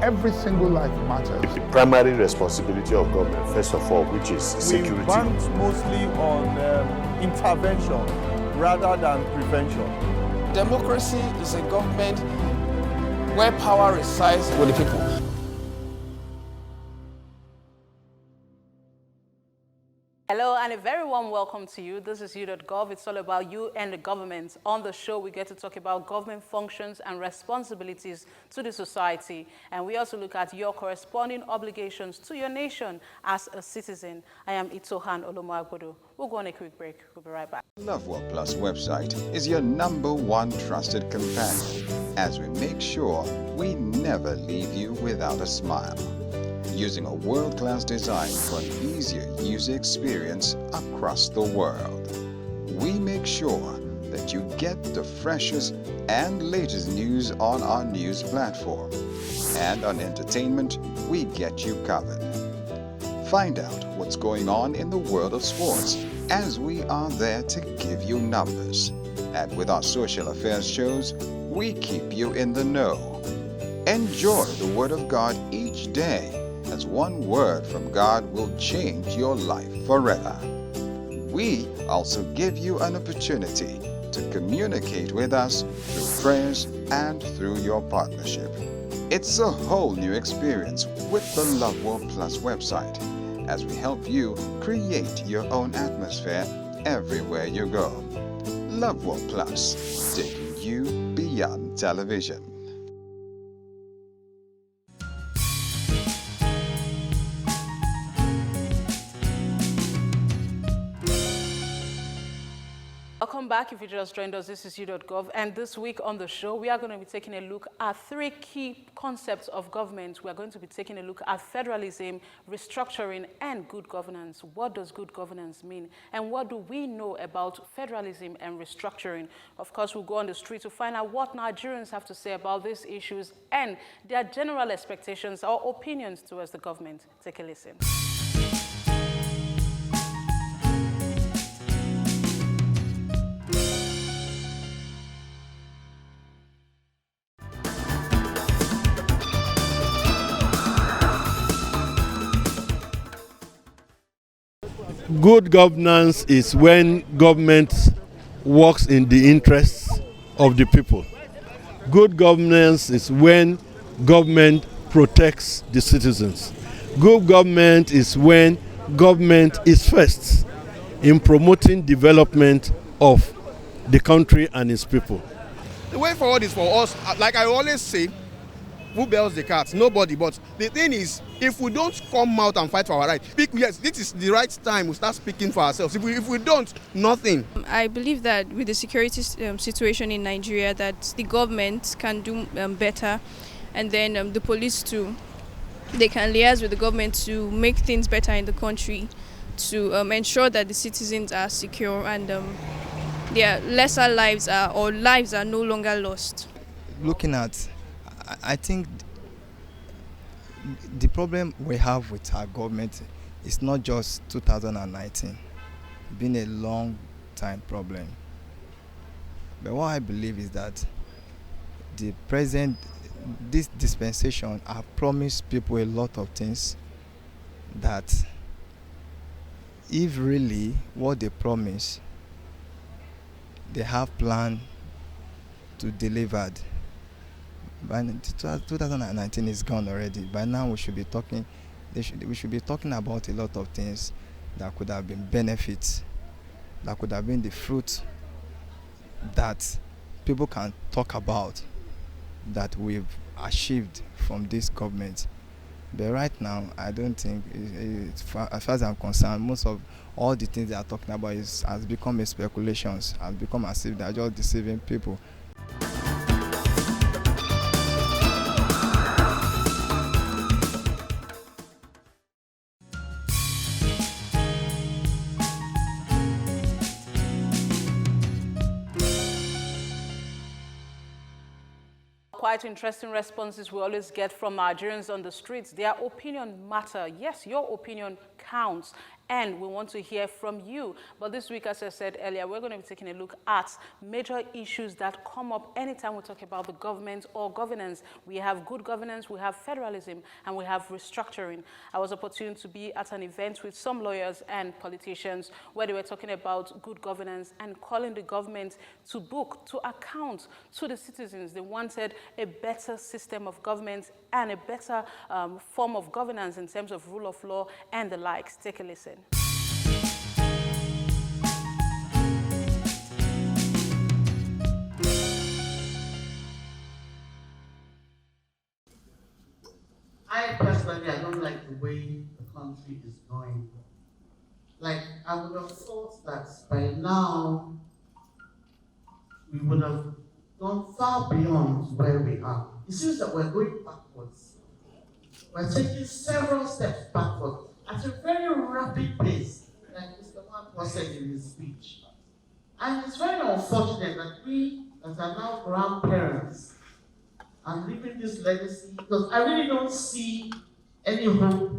every single life matters. Primary responsibility of government, first of all, which is security. We bank mostly on intervention rather than prevention. Democracy is a government where power resides with the people. Hello and a very warm welcome to you. This is You.Gov. It's all about you and the government. On the show, we get to talk about government functions and responsibilities to the society. And we also look at your corresponding obligations to your nation as a citizen. I am Itohan Olomu-Agbodo. We'll go on a quick break. We'll be right back. LoveWorld Plus website is your #1 trusted companion as we make sure we never leave you without a smile. Using a world-class design for an easier user experience across the world. We make sure that you get the freshest and latest news on our news platform. And on entertainment, we get you covered. Find out what's going on in the world of sports as we are there to give you numbers. And with our social affairs shows, we keep you in the know. Enjoy the Word of God each day, as one word from God will change your life forever. We also give you an opportunity to communicate with us through prayers and through your partnership. It's a whole new experience with the LoveWorld Plus website, as we help you create your own atmosphere everywhere you go. LoveWorld Plus, taking you beyond television. Welcome back. If you just joined us, this is You.Gov, and this week on the show, we are going to be taking a look at 3 key concepts of government. We are going to be taking a look at federalism, restructuring, and good governance. What does good governance mean? And what do we know about federalism and restructuring? Of course, we'll go on the street to find out what Nigerians have to say about these issues and their general expectations or opinions towards the government. Take a listen. Good governance is when government works in the interests of the people. Good governance is when government protects the citizens. Good government is when government is first in promoting development of the country and its people. The way forward is for us, like I always say, who bails the cat? Nobody. But the thing is, if we don't come out and fight for our rights, yes, this is the right time we start speaking for ourselves. If we don't, nothing. I believe that with the security situation in Nigeria, that the government can do better, and then the police too. They can liaise with the government to make things better in the country, to ensure that the citizens are secure and their lesser lives are no longer lost. Looking at, I think the problem we have with our government is not just 2019. It's been a long time problem. But what I believe is that this dispensation have promised people a lot of things that if really what they promise, they have planned to deliver. By 2019 is gone already. By now we should be talking about a lot of things that could have been benefits, that could have been the fruit that people can talk about that we've achieved from this government. But right now, I don't think, as far as I'm concerned, most of all the things they are talking about has become a speculations, has become as if they are just deceiving people. Quite interesting responses we always get from Nigerians on the streets. Their opinion matter. Yes, your opinion counts. and we want to hear from you. But this week, as I said earlier, we're going to be taking a look at major issues that come up anytime we talk about the government or governance. We have good governance, we have federalism, and we have restructuring. I was opportune to be at an event with some lawyers and politicians where they were talking about good governance and calling the government to book, to account to the citizens. They wanted a better system of government and a better form of governance in terms of rule of law and the likes. Take a listen. I personally, I don't like the way the country is going. Like, I would have thought that by now, we would have gone far beyond where we are. It seems that we're going backwards. We're taking several steps backward at a very rapid pace, like Mr. Mark said in his speech. And it's very unfortunate that we, that are now grandparents, are leaving this legacy, because I really don't see any hope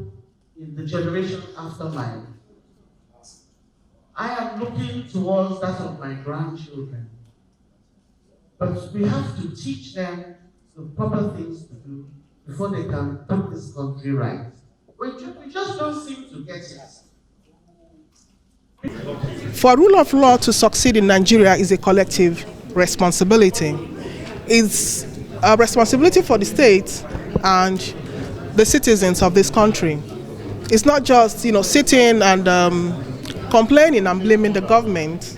in the generation after mine. I am looking towards that of my grandchildren. But we have to teach them the proper things to do before they can put this country right. We just don't seem to get it. For rule of law to succeed in Nigeria is a collective responsibility. It's a responsibility for the state and the citizens of this country. It's not just, sitting and complaining and blaming the government.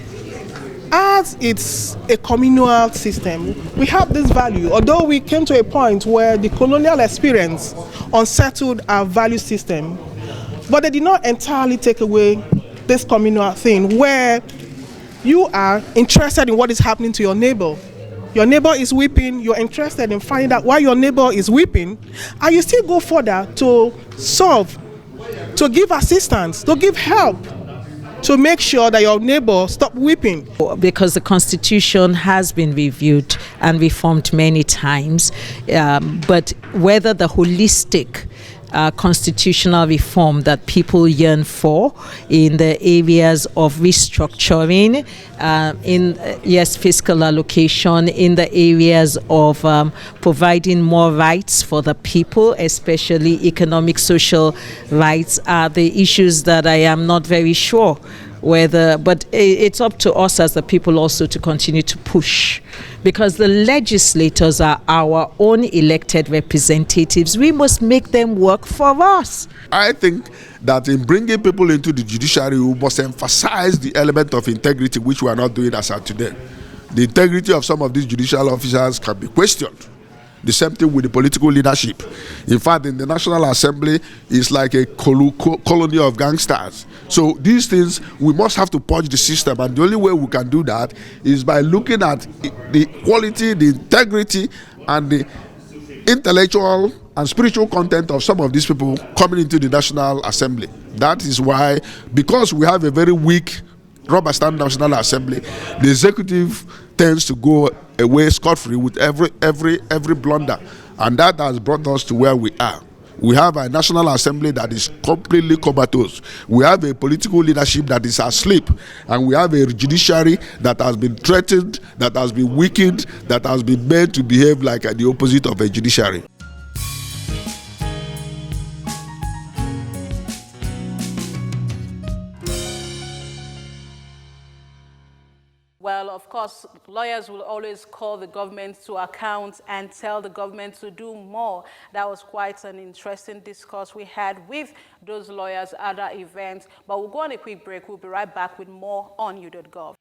As it's a communal system, we have this value, although we came to a point where the colonial experience unsettled our value system, but they did not entirely take away this communal thing where you are interested in what is happening to your neighbor. Your neighbor is weeping, you're interested in finding out why your neighbor is weeping, and you still go further to solve, to give assistance, to give help, to make sure that your neighbor stop weeping. Because the Constitution has been reviewed and reformed many times, but whether the holistic constitutional reform that people yearn for in the areas of restructuring, fiscal allocation, in the areas of providing more rights for the people, especially economic, social rights, are the issues that I am not very sure whether, but it's up to us as the people also to continue to push, because the legislators are our own elected representatives. We must make them work for us. I think that in bringing people into the judiciary, we must emphasize the element of integrity, which we are not doing as of today. The integrity of some of these judicial officers can be questioned. The same thing with the political leadership. In fact, in the National Assembly, it's like a colony of gangsters. So these things, we must have to purge the system, and the only way we can do that is by looking at the quality, the integrity, and the intellectual and spiritual content of some of these people coming into the National Assembly. That is why, because we have a very weak rubber stamp National Assembly, the executive tends to go away scot-free with every blunder, and that has brought us to where we are. We have a National Assembly that is completely comatose. We have a political leadership that is asleep, and we have a judiciary that has been threatened, that has been weakened, that has been made to behave like the opposite of a judiciary. Well, of course, lawyers will always call the government to account and tell the government to do more. That was quite an interesting discourse we had with those lawyers at that event. But we'll go on a quick break. We'll be right back with more on You.Gov.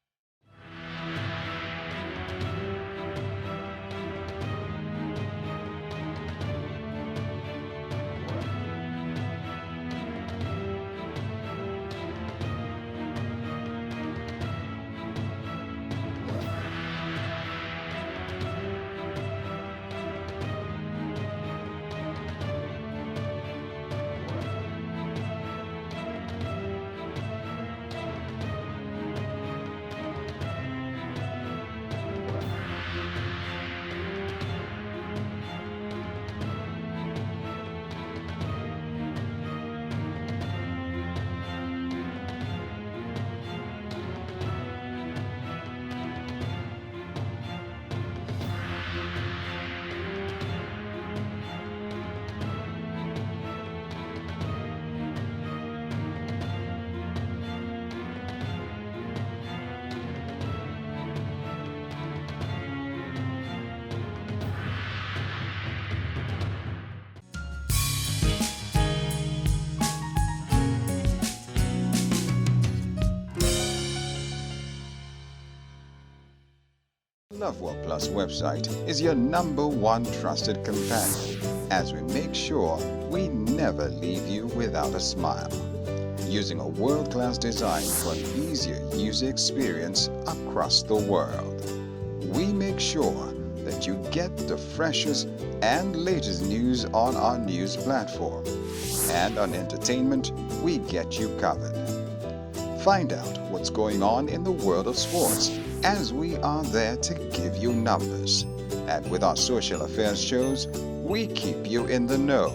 Love World Plus website is your #1 trusted companion as we make sure we never leave you without a smile. Using a world-class design for an easier user experience across the world. We make sure that you get the freshest and latest news on our news platform. And on entertainment, we get you covered. Find out what's going on in the world of sports as we are there to give you numbers. And with our social affairs shows, we keep you in the know.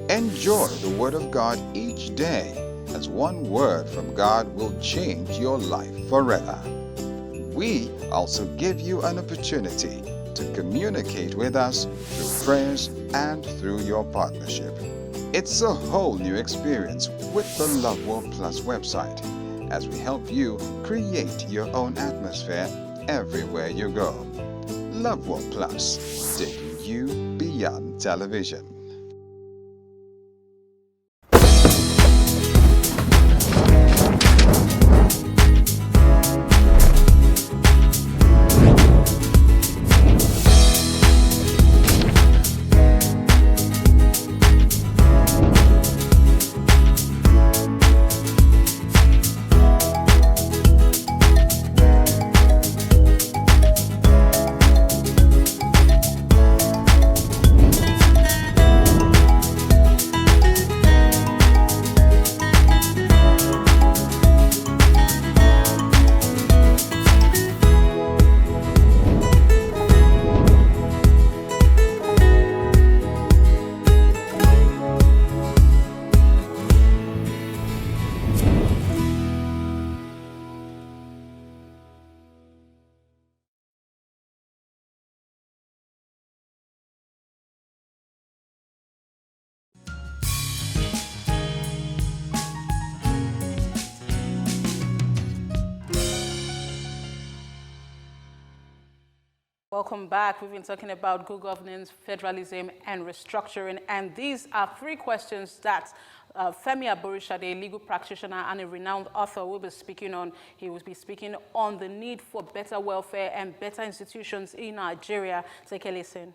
Enjoy the Word of God each day, as one word from God will change your life forever. We also give you an opportunity to communicate with us through prayers and through your partnership. It's a whole new experience with the Love World Plus website, as we help you create your own atmosphere everywhere you go. Love World Plus, taking you beyond television. Welcome back. We've been talking about good governance, federalism, and restructuring. And these are 3 questions that Femi Aborisade, a legal practitioner and a renowned author, will be speaking on. He will be speaking on the need for better welfare and better institutions in Nigeria. Take a listen.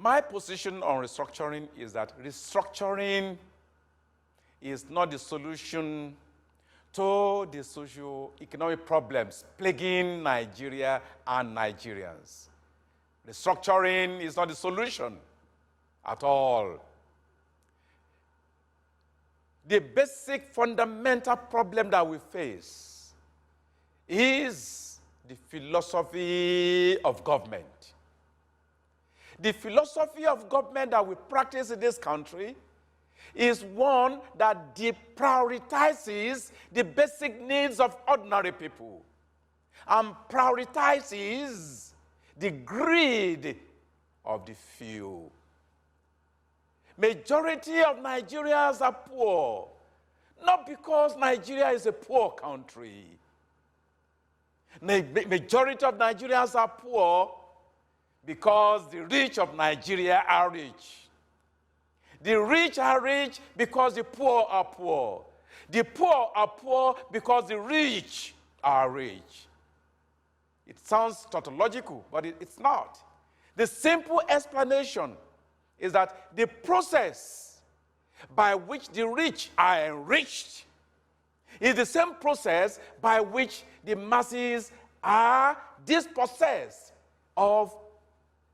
My position on restructuring is that restructuring is not the solution to the socio-economic problems plaguing Nigeria and Nigerians. Restructuring is not the solution at all. The basic fundamental problem that we face is the philosophy of government. The philosophy of government that we practice in this country is one that deprioritizes the basic needs of ordinary people and prioritizes the greed of the few. Majority of Nigerians are poor, not because Nigeria is a poor country. Majority of Nigerians are poor because the rich of Nigeria are rich. The rich are rich because the poor are poor. The poor are poor because the rich are rich. It sounds tautological, but it's not. The simple explanation is that the process by which the rich are enriched is the same process by which the masses are dispossessed of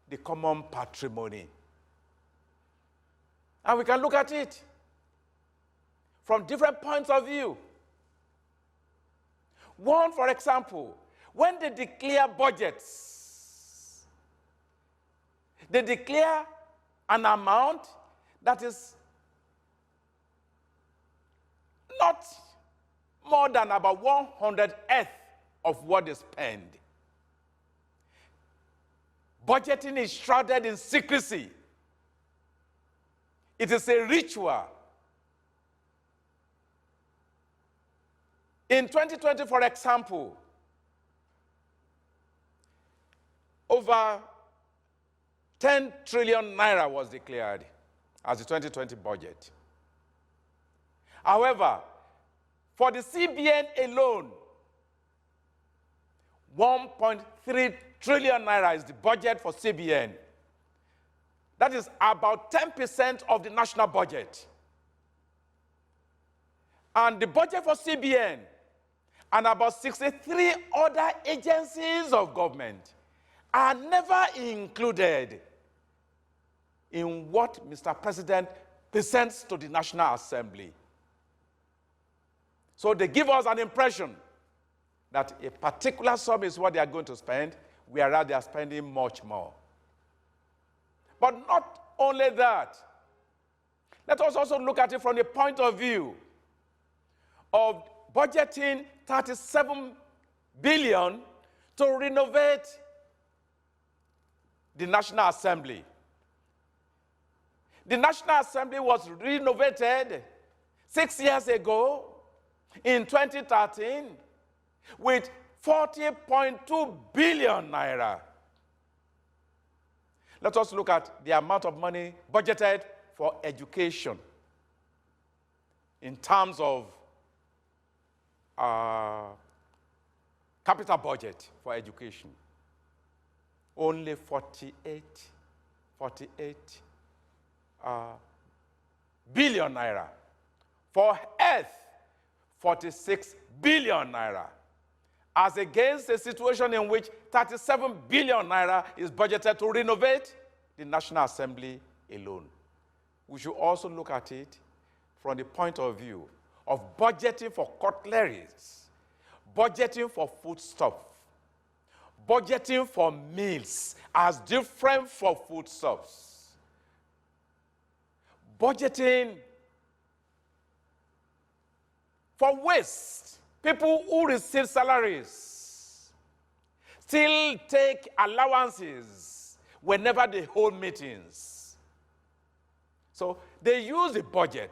the common patrimony. And we can look at it from different points of view. One, for example, when they declare budgets, they declare an amount that is not more than about 100th of what they spend. Budgeting is shrouded in secrecy. It is a ritual. In 2020, for example, over 10 trillion naira was declared as the 2020 budget. However, for the CBN alone, 1.3 trillion naira is the budget for CBN. That is about 10% of the national budget. And the budget for CBN and about 63 other agencies of government are never included in what Mr. President presents to the National Assembly. So they give us an impression that a particular sum is what they are going to spend, whereas they are spending much more. But not only that, let us also look at it from the point of view of budgeting 37 billion to renovate the National Assembly. The National Assembly was renovated 6 years ago in 2013 with 40.2 billion naira. Let us look at the amount of money budgeted for education in terms of capital budget for education. Only 48 billion naira. For health, 46 billion naira. As against a situation in which 37 billion naira is budgeted to renovate the National Assembly alone. We should also look at it from the point of view of budgeting for cutleries, budgeting for foodstuff, budgeting for meals as different for foodstuffs, budgeting for waste. People who receive salaries still take allowances whenever they hold meetings. So they use the budget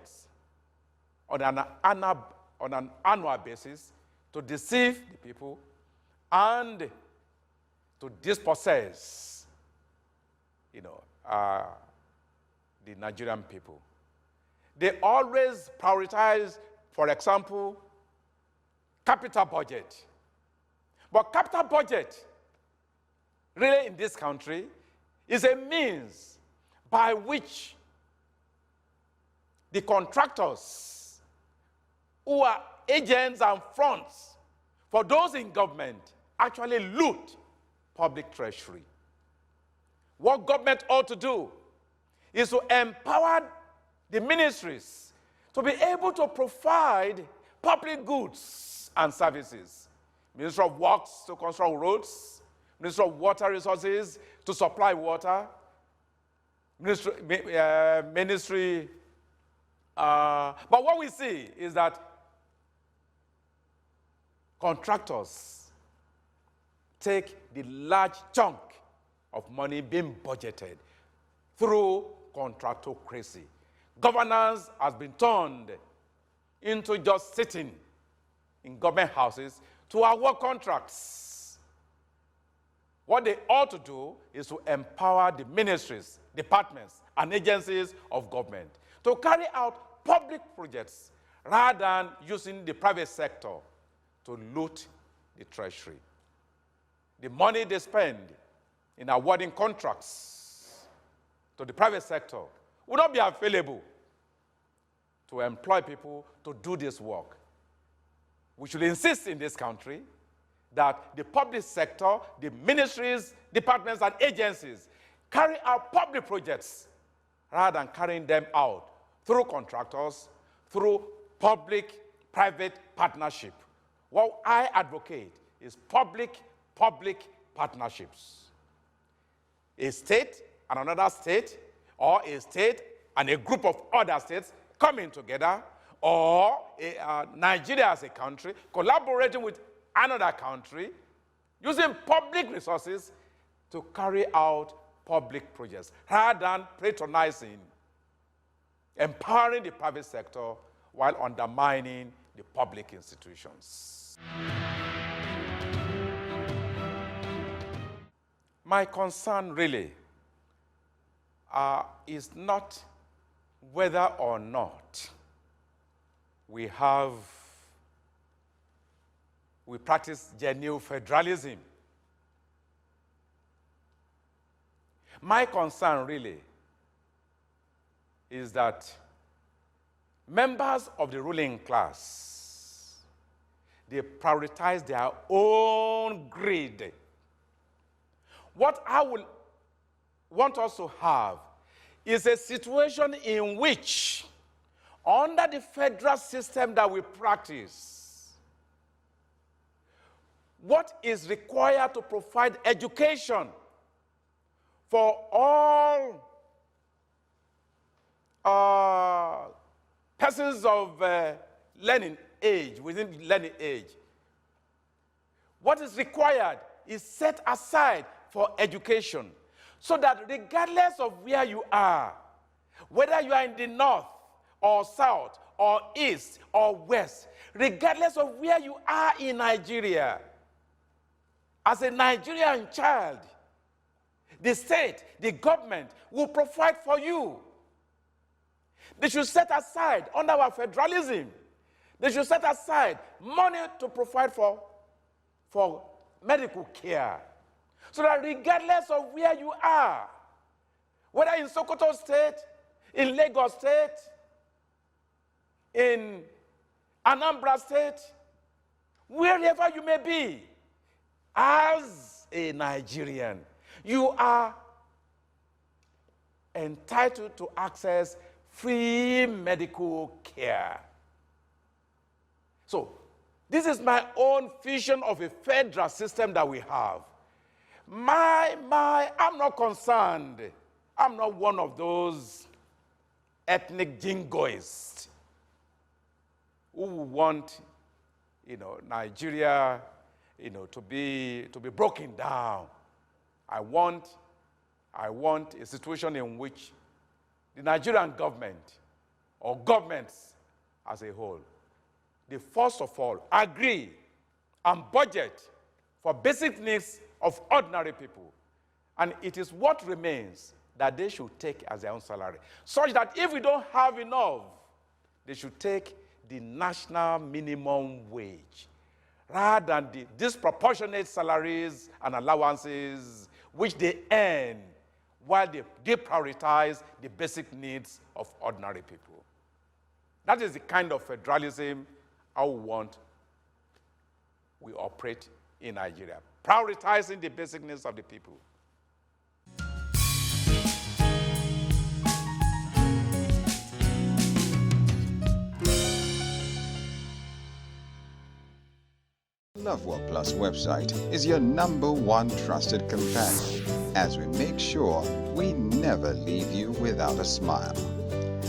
on an annual basis to deceive the people and to dispossess, the Nigerian people. They always prioritize, for example, capital budget. But capital budget, really in this country, is a means by which the contractors who are agents and fronts for those in government actually loot public treasury. What government ought to do is to empower the ministries to be able to provide public goods and services. Ministry of Works to construct roads, Ministry of Water Resources to supply water, ministry. But what we see is that contractors take the large chunk of money being budgeted through contractocracy. Governance has been turned into just sitting in government houses to award contracts. What they ought to do is to empower the ministries, departments, and agencies of government to carry out public projects rather than using the private sector to loot the treasury. The money they spend in awarding contracts to the private sector will not be available to employ people to do this work. We should insist in this country that the public sector, the ministries, departments, and agencies carry out public projects rather than carrying them out through contractors, through public-private partnership. What I advocate is public-public partnerships. A state and another state, or a state and a group of other states coming together, or Nigeria as a country collaborating with another country, using public resources to carry out public projects, rather than patronizing, empowering the private sector while undermining the public institutions. My concern really is not whether or not we practice genuine federalism. My concern really is that members of the ruling class, they prioritize their own greed. What I will want us to have is a situation in which, under the federal system that we practice, what is required to provide education for all persons of learning age, within learning age, what is required is set aside for education, so that regardless of where you are, whether you are in the north or south or east or west, regardless of where you are in Nigeria, as a Nigerian child, the state, the government will provide for you. They should set aside, under our federalism, they should set aside money to provide for medical care. So that regardless of where you are, whether in Sokoto State, in Lagos State, in Anambra State, wherever you may be, as a Nigerian, you are entitled to access free medical care. So, this is my own vision of a federal system that we have. I'm not concerned. I'm not one of those ethnic jingoists who want, Nigeria, to be broken down. I want a situation in which the Nigerian government, or governments as a whole, they first of all agree and budget for basic needs of ordinary people. And it is what remains that they should take as their own salary. Such that if we don't have enough, they should take the national minimum wage, rather than the disproportionate salaries and allowances which they earn while they deprioritize the basic needs of ordinary people. That is the kind of federalism I want we operate in Nigeria, prioritizing the basic needs of the people. Love Work Plus website is your #1 trusted companion, as we make sure we never leave you without a smile.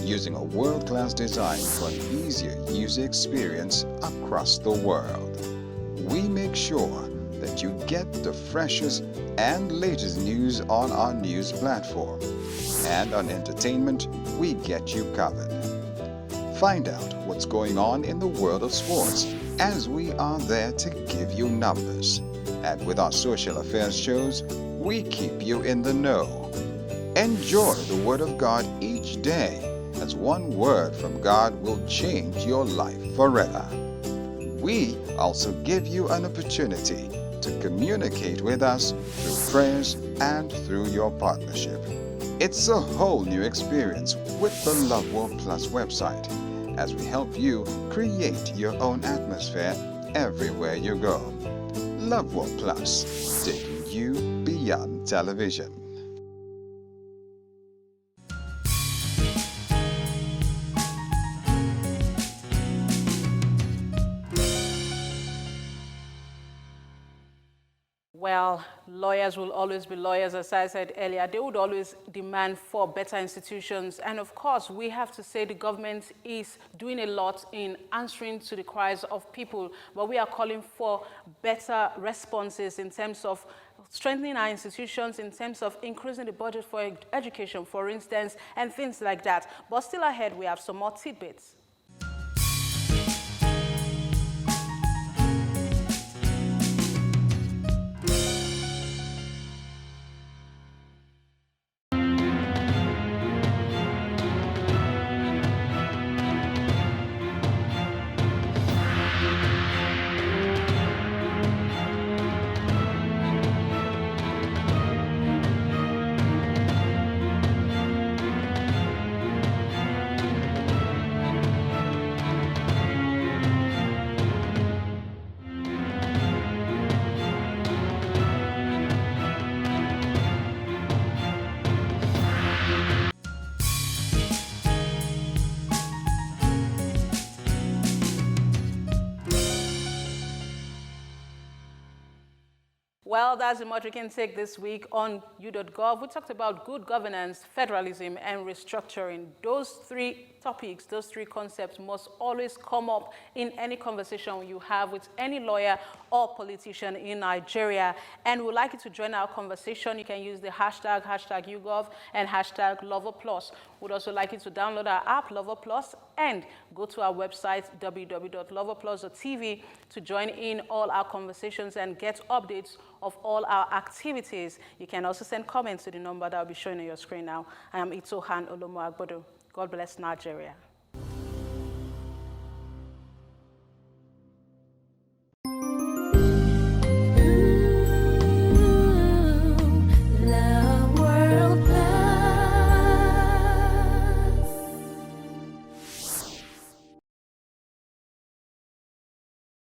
Using a world-class design for an easier user experience across the world, we make sure that you get the freshest and latest news on our news platform. And on entertainment, we get you covered. Find out what's going on in the world of sports, as we are there to give you numbers. And with our social affairs shows, we keep you in the know. Enjoy the Word of God each day, as one word from God will change your life forever. We also give you an opportunity to communicate with us through prayers and through your partnership. It's a whole new experience with the Love World Plus website, as we help you create your own atmosphere everywhere you go. Love World Plus, taking you beyond television. Well, lawyers will always be lawyers, as I said earlier. They would always demand for better institutions. And of course, we have to say the government is doing a lot in answering to the cries of people. But we are calling for better responses in terms of strengthening our institutions, in terms of increasing the budget for education, for instance, and things like that. But still ahead, we have some more tidbits. Well, that's the much we can take this week on You.Gov. We talked about good governance, federalism, and restructuring. Those three topics, those three concepts must always come up in any conversation you have with any lawyer or politician in Nigeria. And we'd like you to join our conversation. You can use the hashtag You.Gov, and hashtag #LoverPlus. We'd also like you to download our app, LoverPlus, and go to our website, www.loverplus.tv, to join in all our conversations and get updates of all our activities. You can also send comments to the number that will be showing on your screen now. I am Itohan Olomu-Agbodo. God bless Nigeria.